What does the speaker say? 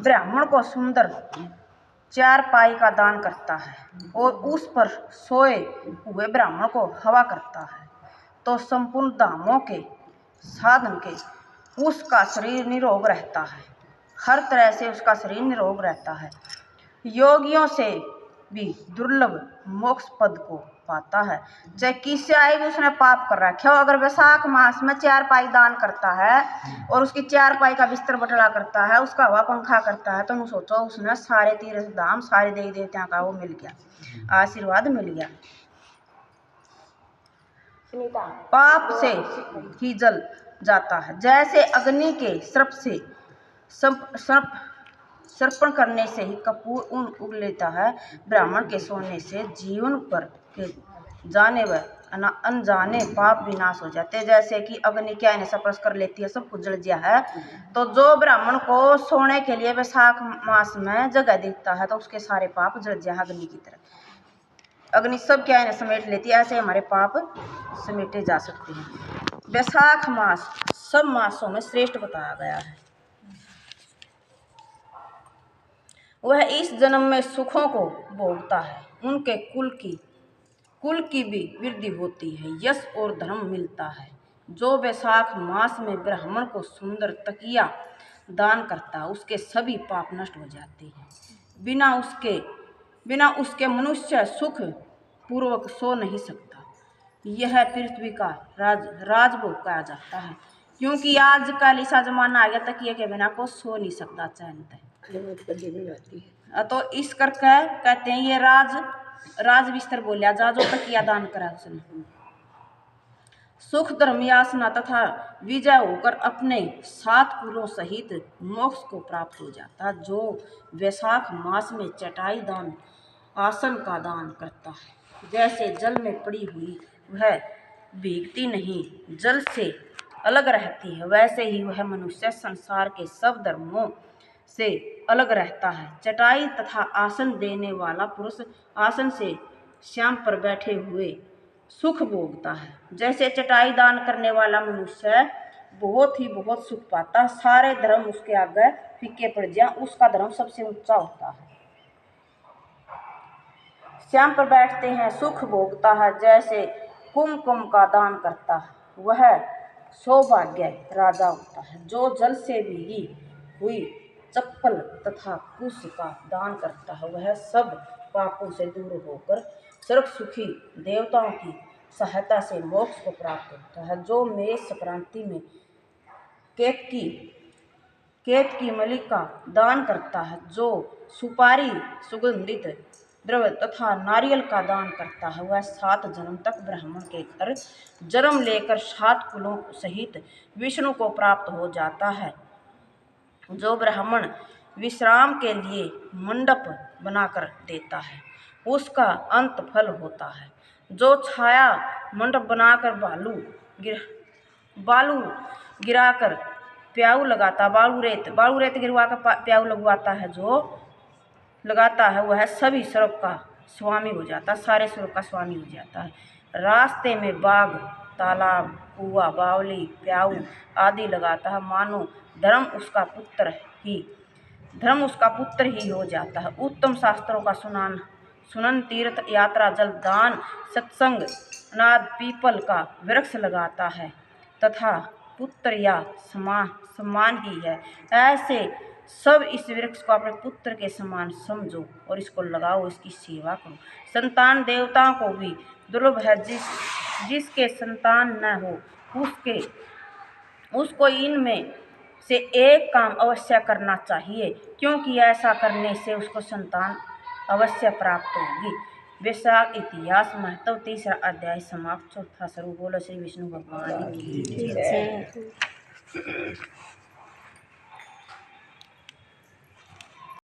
ब्राह्मण को सुंदर चारपाई का दान करता है और उस पर सोए हुए ब्राह्मण को हवा करता है, तो संपूर्ण धामों के साधन के उसका शरीर निरोग रहता है। हर तरह से उसका शरीर निरोग रहता है। योगियों से भी दुर्लभ मोक्ष पद को पाता है। चाहे किससे आए भी उसने पाप कर रखा हो, अगर वैशाख मास में चारपाई दान करता है और उसकी चारपाई का बिस्तर बटला करता है, उसका हवा पंखा करता है, तो सोचो उसने सारे तीर्थ धाम सारे देवी देवताओं का वो मिल गया, आशीर्वाद मिल गया। पाप से ही जल जाता है, जैसे अग्नि के सर्प से सर्पण करने से ही कपूर ऊन उग लेता है। ब्राह्मण के सोने से जीवन पर के जाने व अनजाने पाप विनाश हो जाते हैं। जैसे कि अग्नि क्या इन्हें स्पर्श कर लेती है, सब कुछ जल गया है। तो जो ब्राह्मण को सोने के लिए वैशाख मास में जगह देता है, तो उसके सारे पाप जल जाए अग्नि की तरह। अग्नि सब क्या इन्हें समेट लेती है, ऐसे हमारे पाप समेटे जा सकते हैं। वैशाख मास सब मासों में श्रेष्ठ बताया गया है। वह इस जन्म में सुखों को भोगता है, उनके कुल की भी वृद्धि होती है, यश और धर्म मिलता है। जो वैशाख मास में ब्राह्मण को सुंदर तकिया दान करता है, उसके सभी पाप नष्ट हो जाते हैं। बिना उसके मनुष्य सुख पूर्वक सो नहीं सकता। यह पृथ्वी का राजभोग कहा जाता है, क्योंकि आजकल ऐसा जमाना आ गया तकिए के बिना को सो नहीं सकता चैन से। तो इस करके कहते हैं ये राज बिस्तर बोलिया जा जो तकिया दान करा उसने। सुख धर्म यासना तथा विजय होकर अपने 7 कुलों सहित मोक्ष को प्राप्त हो जाता। जो वैशाख मास में चटाई दान आसन का दान करता है, जैसे जल में पड़ी हुई वह भीगती नहीं, जल से अलग रहती है, वैसे ही वह मनुष्य संसार के सब धर्मों से अलग रहता है। चटाई तथा आसन देने वाला पुरुष आसन से श्याम पर बैठे हुए सुख भोगता है। जैसे चटाई दान करने वाला मनुष्य बहुत सुख पाता, सारे धर्म उसके आगे फीके पड़ जाए, उसका धर्म सबसे ऊंचा होता है। श्याम पर बैठते हैं सुख भोगता है, जैसे कुमकुम का दान करता है, वह सौभाग्य राजा होता है। जो जल से भीगी हुई चप्पल तथा कुश का दान करता है, वह सब पापों से दूर होकर सर्व सुखी देवताओं की सहायता से मोक्ष को प्राप्त होता है। जो मेष संक्रांति में केत की मलिक का दान करता है, जो सुपारी सुगंधित द्रव्य तथा नारियल का दान करता है, वह 7 जन्म तक ब्राह्मण के घर जन्म लेकर 7 कुलों सहित विष्णु को प्राप्त हो जाता है। जो ब्राह्मण विश्राम के लिए मंडप बनाकर देता है, उसका अंत फल होता है। जो छाया मंडप बनाकर बालू गिराकर प्याऊ लगाता, बालू रेत गिरवा कर प्याऊ लगवाता है, जो लगाता है वह सभी स्वर्ग का स्वामी हो जाता, सारे स्वर्ग का स्वामी हो जाता है। रास्ते में बाग, तालाब, कुआ, बावली, प्याऊ आदि लगाता है, मानो धर्म उसका पुत्र ही हो जाता है। उत्तम शास्त्रों का सुनन, तीर्थ यात्रा, जल दान, सत्संग, अनाद पीपल का वृक्ष लगाता है तथा पुत्र या समान ही है। ऐसे सब इस वृक्ष को अपने पुत्र के समान समझो और इसको लगाओ, इसकी सेवा करो। संतान देवताओं को भी दुर्लभ है, जिसके संतान न हो उसको इनमें से एक काम अवश्य करना चाहिए, क्योंकि ऐसा करने से उसको संतान अवश्य प्राप्त होगी। वैशाख इतिहास महत्व 3रा अध्याय समाप्त। 4था स्वरूप। बोलो श्री विष्णु भगवान की जय।